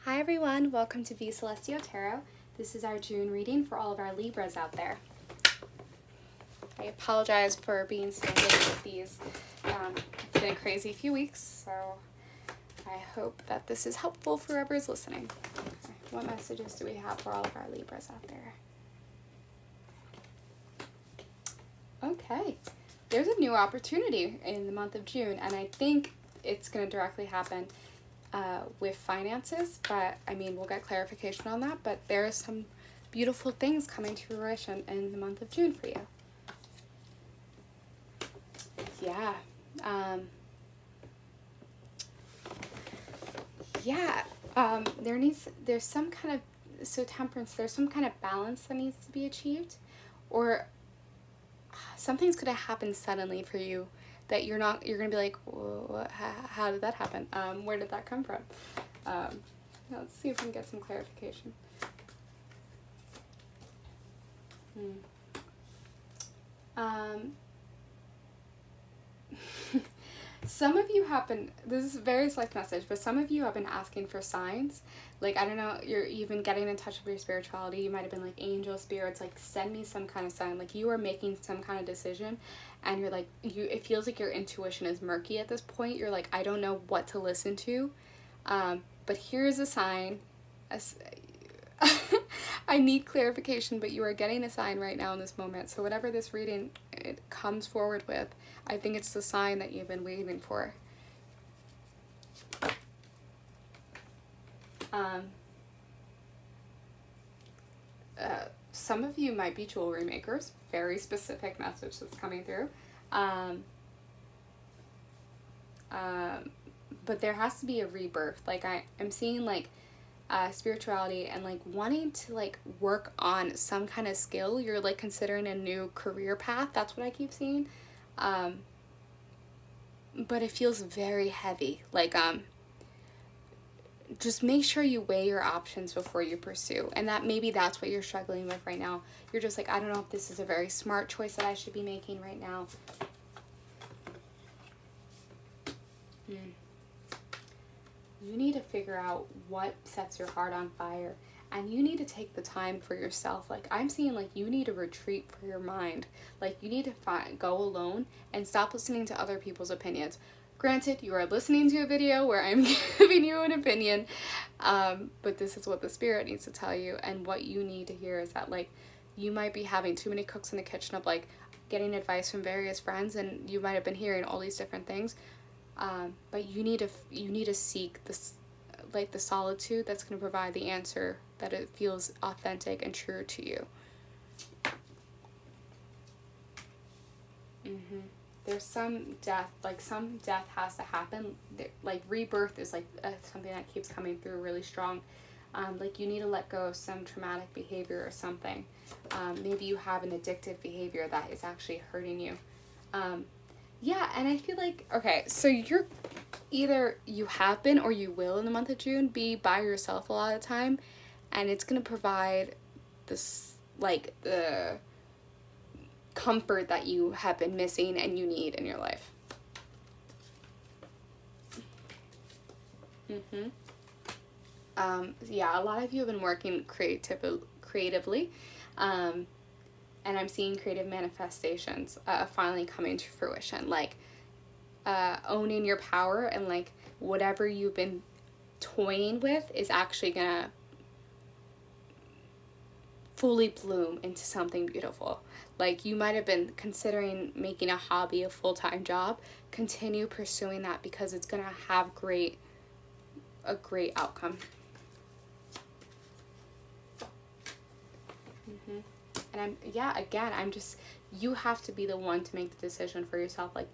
Hi everyone, welcome to V Celestial Tarot. This is our June reading for all of our Libras out there. I apologize for being so late with these. It's been a crazy few weeks, so I hope that this is helpful for whoever's listening. Okay. What messages do we have for all of our Libras out there? Okay, there's a new opportunity in the month of June, and I think it's going to directly happen with finances, but I mean, we'll get clarification on that, but there are some beautiful things coming to fruition in the month of June for you. Yeah. There's some kind of, so Temperance, there's some kind of balance that needs to be achieved, or something's going to happen suddenly for you that you're going to be like, how did that happen? Where did that come from? Let's see if we can get some clarification. Some of you have been, this is a very select message, but some of you have been asking for signs. Like, I don't know, you've been getting in touch with your spirituality. You might have been like, angel spirits, like, send me some kind of sign. Like, you are making some kind of decision, and you're like, it feels like your intuition is murky at this point. You're like, I don't know what to listen to. But here's a sign. I need clarification, but you are getting a sign right now in this moment. So whatever this reading it comes forward with, I think it's the sign that you've been waiting for. Some of you might be jewelry makers. Very specific message that's coming through. But there has to be a rebirth. Like, I'm seeing, like, spirituality and, like, wanting to, like, work on some kind of skill. You're, like, considering a new career path. That's what I keep seeing. But it feels very heavy. Like, just make sure you weigh your options before you pursue. And that maybe that's what you're struggling with right now. You're just like, I don't know if this is a very smart choice that I should be making right now. You need to figure out what sets your heart on fire, and you need to take the time for yourself. Like, I'm seeing, like, you need a retreat for your mind. Like, you need to go alone and stop listening to other people's opinions. Granted, you are listening to a video where I'm giving you an opinion, but this is what the spirit needs to tell you, and what you need to hear is that, like, you might be having too many cooks in the kitchen of, like, getting advice from various friends, and you might have been hearing all these different things. But you need to seek this, like, the solitude that's going to provide the answer that it feels authentic and true to you. There's some death, like, some death has to happen. Like, rebirth is, like, something that keeps coming through really strong. Like, you need to let go of some traumatic behavior or something. Maybe you have an addictive behavior that is actually hurting you. Yeah, and I feel like, okay, so you're either you have been or you will in the month of June be by yourself a lot of the time, and it's going to provide this, like, the comfort that you have been missing and you need in your life. Yeah, a lot of you have been working creatively, and I'm seeing creative manifestations finally coming to fruition, like owning your power, and, like, whatever you've been toying with is actually gonna fully bloom into something beautiful. Like, you might have been considering making a hobby a full-time job. Continue pursuing that, because it's gonna have a great outcome. And you have to be the one to make the decision for yourself. Like,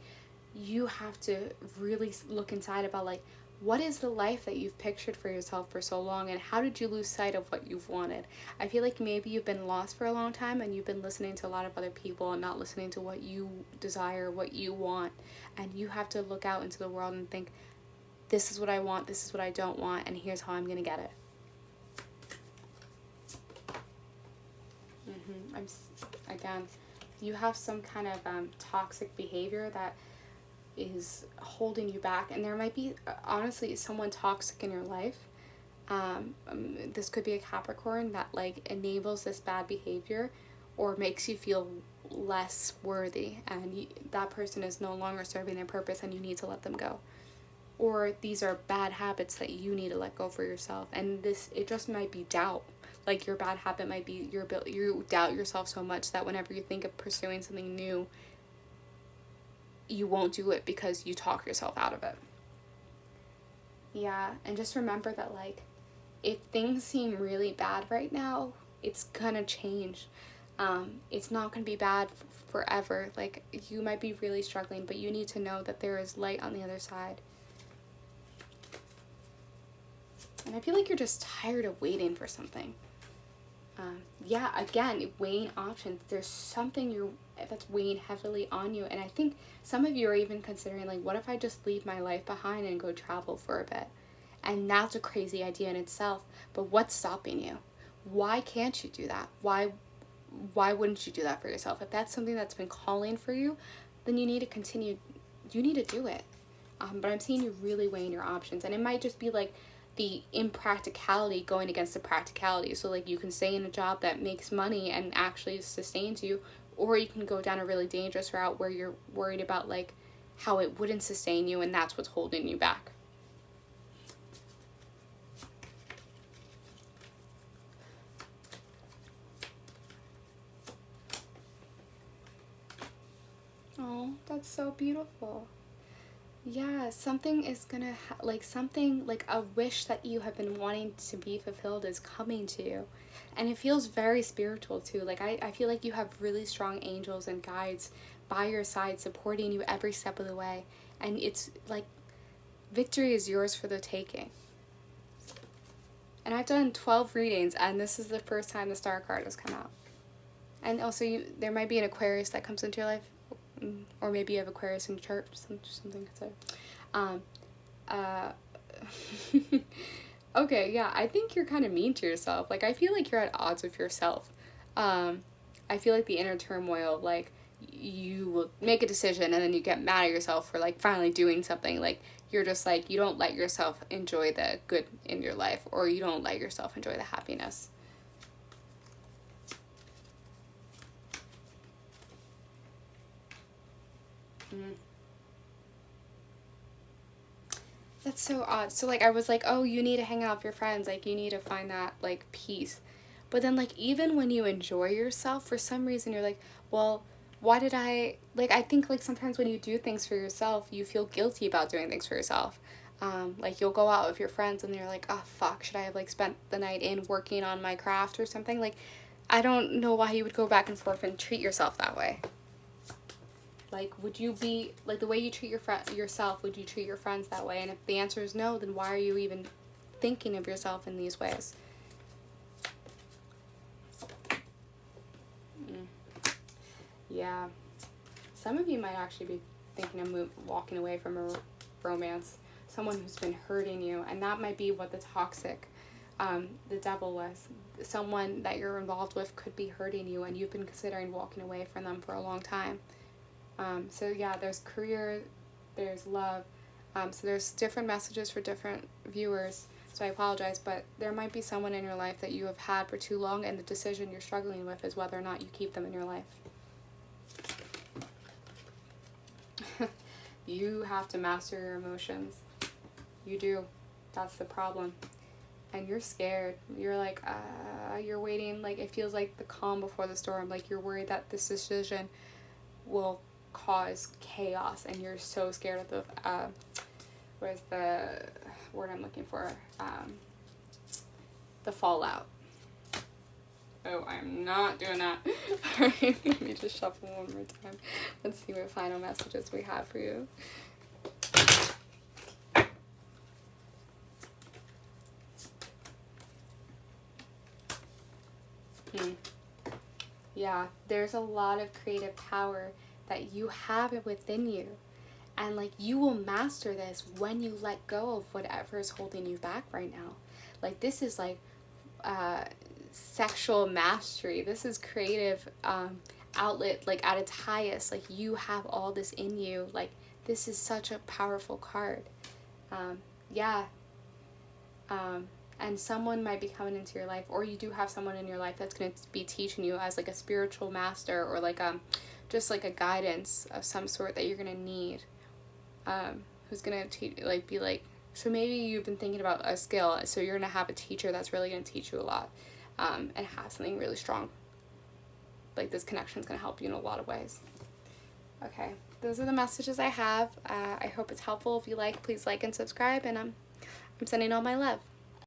you have to really look inside about, like, what is the life that you've pictured for yourself for so long, and how did you lose sight of what you've wanted? I feel like maybe you've been lost for a long time, and you've been listening to a lot of other people and not listening to what you desire, what you want. And you have to look out into the world and think, this is what I want, this is what I don't want, and here's how I'm going to get it. Again, you have some kind of toxic behavior that is holding you back, and there might be honestly someone toxic in your life This could be a Capricorn that like enables this bad behavior or makes you feel less worthy, and that person is no longer serving their purpose and you need to let them go. Or these are bad habits that you need to let go for yourself, and it just might be doubt. Like your bad habit might be you doubt yourself so much that whenever you think of pursuing something new, you won't do it because you talk yourself out of it. Yeah, and just remember that like if things seem really bad right now, it's gonna change. It's not gonna be bad forever. Like you might be really struggling, but you need to know that there is light on the other side. And I feel like you're just tired of waiting for something. Yeah, again, weighing options. There's something that's weighing heavily on you. And I think some of you are even considering, like, what if I just leave my life behind and go travel for a bit? And that's a crazy idea in itself. But what's stopping you? Why can't you do that? Why wouldn't you do that for yourself? If that's something that's been calling for you, then you need to continue. You need to do it. But I'm seeing you really weighing your options. And it might just be like the impracticality going against the practicality. So like you can stay in a job that makes money and actually sustains you, or you can go down a really dangerous route where you're worried about like how it wouldn't sustain you, and that's what's holding you back. Oh, that's so beautiful. Yeah, something is gonna like something like a wish that you have been wanting to be fulfilled is coming to you, and it feels very spiritual too. Like I feel like you have really strong angels and guides by your side supporting you every step of the way, and it's like victory is yours for the taking. And I've done 12 readings, and this is the first time the star card has come out. And also there might be an Aquarius that comes into your life, or maybe you have Aquarius in church, something to say. Okay, yeah, I think you're kind of mean to yourself. Like, I feel like you're at odds with yourself. I feel like the inner turmoil, like, you will make a decision and then you get mad at yourself for, like, finally doing something. Like, you're just, like, you don't let yourself enjoy the good in your life, or you don't let yourself enjoy the happiness. That's so odd. So, like, I was like, oh, you need to hang out with your friends. Like, you need to find that, like, peace. But then, like, even when you enjoy yourself, for some reason, you're like, well, why did I think, like, sometimes when you do things for yourself, you feel guilty about doing things for yourself. Like, you'll go out with your friends and you're like, oh, fuck, should I have, like, spent the night in working on my craft or something? Like, I don't know why you would go back and forth and treat yourself that way. Like, would you be, like, the way you treat yourself, would you treat your friends that way? And if the answer is no, then why are you even thinking of yourself in these ways? Yeah. Some of you might actually be thinking of walking away from a romance. Someone who's been hurting you. And that might be what the toxic, the devil was. Someone that you're involved with could be hurting you, and you've been considering walking away from them for a long time. So yeah, there's career, there's love. So there's different messages for different viewers. So I apologize, but there might be someone in your life that you have had for too long, and the decision you're struggling with is whether or not you keep them in your life. You have to master your emotions. You do. That's the problem. And you're scared. You're like, you're waiting. Like, it feels like the calm before the storm. Like, you're worried that this decision will cause chaos, and you're so scared of the what is the word I'm looking for, the fallout. Oh, I'm not doing that. Alright, let me just shuffle one more time. Let's see what final messages we have for you. Yeah, there's a lot of creative power that you have within you. And like, you will master this when you let go of whatever is holding you back right now. Like, this is like sexual mastery. This is creative outlet, like at its highest. Like, you have all this in you. Like, this is such a powerful card. Yeah. and someone might be coming into your life, or you do have someone in your life that's going to be teaching you as like a spiritual master, or like just like a guidance of some sort that you're going to need, who's going to like be like, so maybe you've been thinking about a skill, so you're going to have a teacher that's really going to teach you a lot, and have something really strong. Like this connection is going to help you in a lot of ways. Okay, those are the messages I have. I hope it's helpful. If you like, please like and subscribe, and I'm sending all my love.